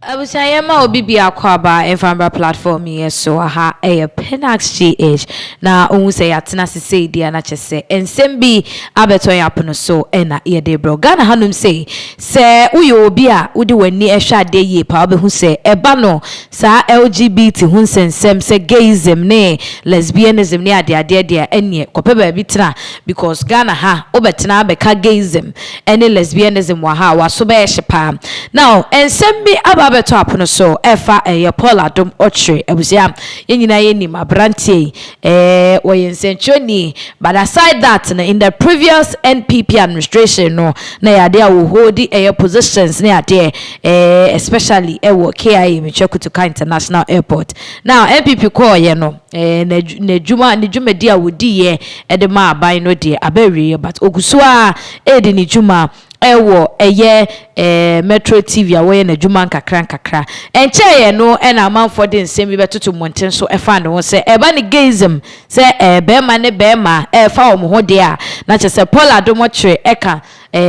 I was saying, my obi akwaba Enfamba platform yes so aha a Penax GH na ohu say atena se dia na chese ensem bi abeto yapono so na ye de bro Ghana hanum say uyo obi a udi wani ehwa ade ye pa obehu say eba no sa LGBT hu nsensem say gayism ne lesbianism ne ade de enie kope ba bi tena because Ghana ha obetena beka gayism ene lesbianism wa ha waso be hyepa now ensem bi beto apono so efa Paul Adom-Okyere ebusia yenyina yeni mabrantie woyensenchoni but aside that in the previous NPP administration no na yade a wo hold positions na yade especially wo KIA Mechekutuka International Airport now NPP call ye no ne juma dia wodi ye de ma aban no de abewe but oguso a de ne juma ewo Metro TV awoye na juma nkakra enche ye no na amanfo de nsem bi betoto monten so efa ne ho se eba ne gayism se bema ne bema efa wo ho de a na chese Paul Adom-Okyere eka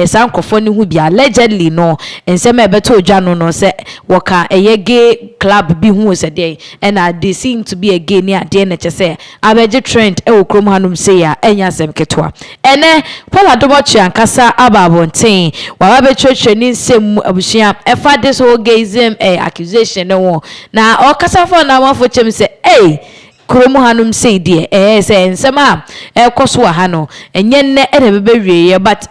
sankofo ne hu bi allegedly no ensem ebeto odwa no se woka gay club bi hu se de and they seem to be a gay ne ade na chese abeje trend krom hanum se ya enya sem ketwa ene Paul Adom-Okyere ankasa ababonten wa be church ni nsem abusia efa this whole gayism accusation no na okasa for na wafo chem se kromu hanum say die say nsema koso wa ha no enye ne bebewie but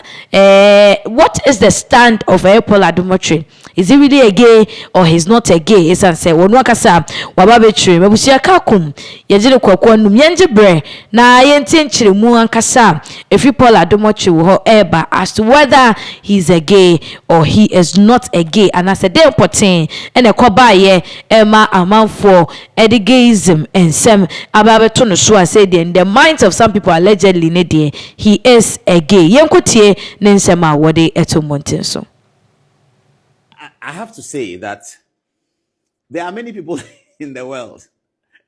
what is the stand of Paul Adom-Okyere? Is he really a gay or he's not a gay? Is an say wonu akasa waba betwe mabusia kakum yegire kwakwa num yenje bre na yenti nchire mu ankasa efi Paul Adom-Okyere wo eba as to whether he's a gay or he is not a gay and as a dey important ene koba ye ema amanfo gayism ensem ababeto no so say in the minds of some people allegedly ne dey he is a gay yenkotie ne nsem a wode eto monten so. I have to say that there are many people in the world.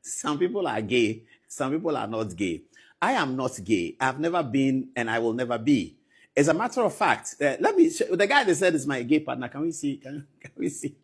Some people are gay, some people are not gay. I am not gay. I've never been, and I will never be. As a matter of fact, let me show, the guy that said is my gay partner. Can we see? Can we see?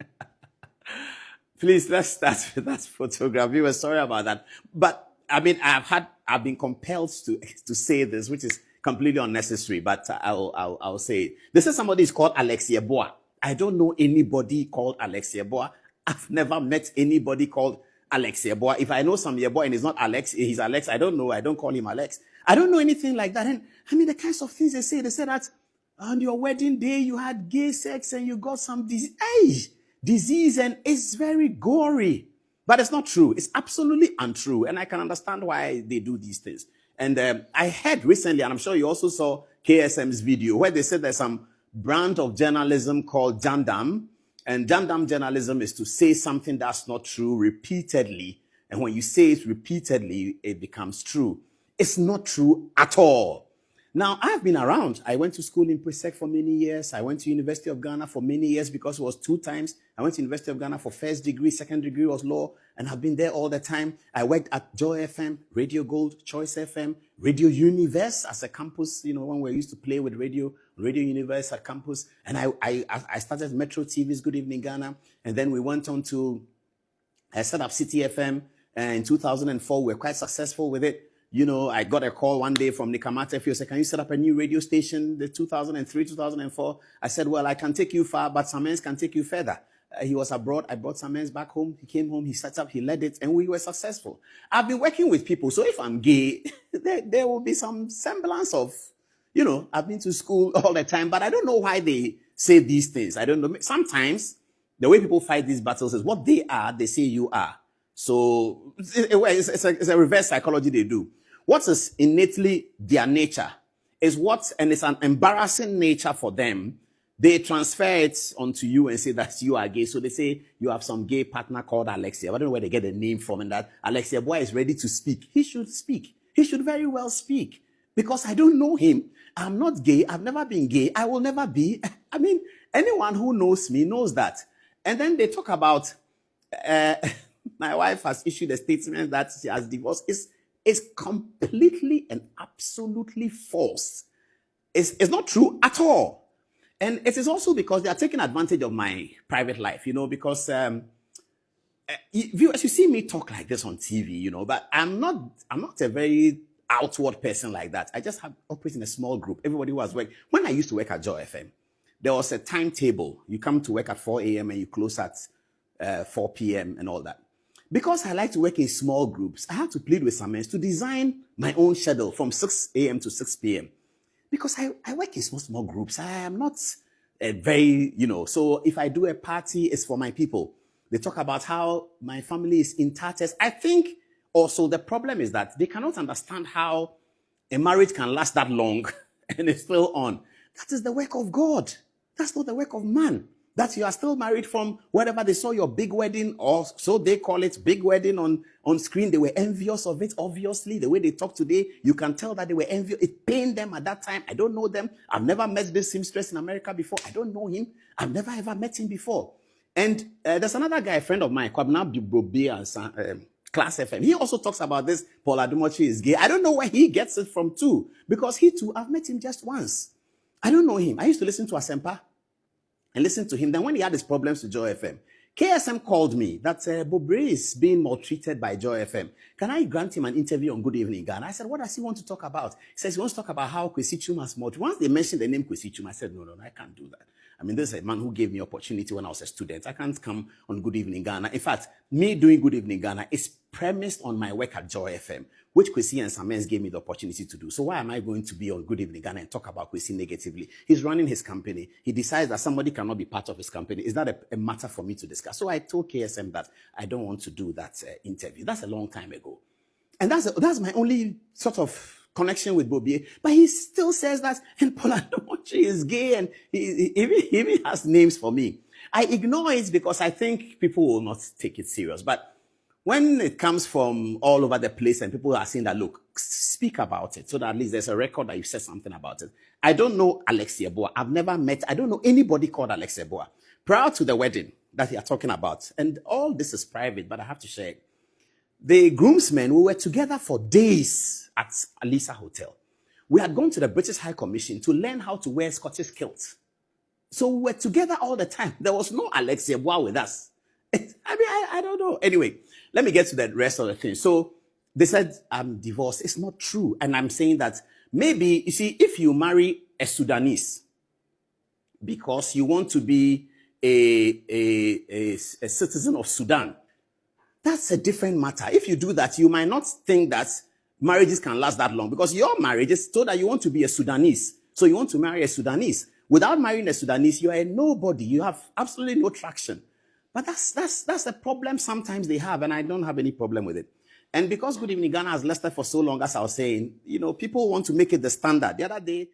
Please, let's start with that photograph. We were sorry about that. But I mean, I've been compelled to say this, which is completely unnecessary, but I'll say it. This is somebody who's called Adom-Okyere. I don't know anybody called Adom-Okyere. I've never met anybody called Adom-Okyere. If I know some boy and he's not Alex, he's Alex. I don't know. I don't call him Alex. I don't know anything like that. And I mean, the kinds of things they say that on your wedding day, you had gay sex and you got some disease and it's very gory. But it's not true. It's absolutely untrue. And I can understand why they do these things. And I heard recently, and I'm sure you also saw KSM's video, where they said there's some brand of journalism called Jandam. And Jandam journalism is to say something that's not true repeatedly. And when you say it repeatedly, it becomes true. It's not true at all. Now, I've been around. I went to school in Presec for many years. I went to University of Ghana for many years because it was 2 times. I went to University of Ghana for first degree, second degree was law, and I've been there all the time. I worked at Joy FM, Radio Gold, Choice FM, Radio Universe as a campus, you know, when we used to play with Radio Universe at campus. And I started Metro TV's Good Evening Ghana. And then we went on to set up City FM. And in 2004, we were quite successful with it. You know, I got a call one day from Nikamata Fio, said, can you set up a new radio station? The 2003, 2004. I said, well, I can take you far, but Samens can take you further. He was abroad. I brought Samens back home. He came home. He set up. He led it. And we were successful. I've been working with people. So if I'm gay, there will be some semblance of, you know, I've been to school all the time, but I don't know why they say these things. I don't know. Sometimes the way people fight these battles is what they are, they say you are. So it's a reverse psychology they do. What is innately their nature is and it's an embarrassing nature for them. They transfer it onto you and say that you are gay. So they say you have some gay partner called Adom-Okyere. I don't know where they get the name from, and that Adom-Okyere is ready to speak. He should speak. He should very well speak. Because I don't know him. I'm not gay. I've never been gay. I will never be. I mean, anyone who knows me knows that. And then they talk about, my wife has issued a statement that she has divorced. It's completely and absolutely false. It's not true at all. And it is also because they are taking advantage of my private life, because viewers, you see me talk like this on TV, but I'm not a very outward person like that. I just operate in a small group. Everybody was working. When I used to work at Joy FM, there was a timetable. You come to work at 4 a.m. and you close at 4 p.m. and all that. Because I like to work in small groups, I had to plead with some men to design my own schedule from 6 a.m. to 6 p.m. Because I work in small groups. I am not very, so if I do a party, it's for my people. They talk about how my family is in tatters. I think also the problem is that they cannot understand how a marriage can last that long and it's still on. That is the work of God. That's not the work of man. That you are still married from wherever they saw your big wedding, or so they call it, big wedding on screen. They were envious of it, obviously. The way they talk today, you can tell that they were envious. It pained them at that time. I don't know them. I've never met this seamstress in America before. I don't know him. I've never ever met him before. And there's another guy, a friend of mine, Kwabna Brobe and Class FM. He also talks about this. Paul Adom-Otchere is gay. I don't know where he gets it from too, because he too, I've met him just once. I don't know him. I used to listen to Asempa and listen to him. Then when he had his problems with Joy FM, KSM called me that Bobre is being maltreated by Joy FM. Can I grant him an interview on Good Evening Ghana? I said, what does he want to talk about? He says he wants to talk about how Kwesi Chum has maltreated. Once they mentioned the name Kwesi Chum, I said, no, I can't do that. I mean, this is a man who gave me opportunity when I was a student. I can't come on Good Evening Ghana. In fact, me doing Good Evening Ghana is premised on my work at Joy FM, which Kwesi and Samens gave me the opportunity to do. So why am I going to be on Good Evening Ghana and talk about Kwesi negatively? He's running his company. He decides that somebody cannot be part of his company. Is that a matter for me to discuss? So I told KSM that I don't want to do that interview. That's a long time ago. And that's my only sort of connection with Bobie. But he still says that, and Paul Adom-Otchere is gay, and he even has names for me. I ignore it because I think people will not take it serious. But when it comes from all over the place and people are saying that, look, speak about it so that at least there's a record that you said something about it. I don't know Alex Yeboah. I've never met, I don't know anybody called Alex Yeboah. Prior to the wedding that you are talking about, and all this is private, but I have to share it. The groomsmen, we were together for days at Alisa Hotel. We had gone to the British High Commission to learn how to wear Scottish kilts. So we were together all the time. There was no Alex Yeboah with us. I don't know. Anyway, let me get to the rest of the thing. So they said, I'm divorced. It's not true. And I'm saying that maybe, you see, if you marry a Sudanese because you want to be a citizen of Sudan, that's a different matter. If you do that, you might not think that marriages can last that long, because your marriage is told that you want to be a Sudanese. So you want to marry a Sudanese. Without marrying a Sudanese, you are a nobody. You have absolutely no traction. But that's the problem sometimes they have, and I don't have any problem with it. And because Good Evening Ghana has lasted for so long, as I was saying, people want to make it the standard. The other day,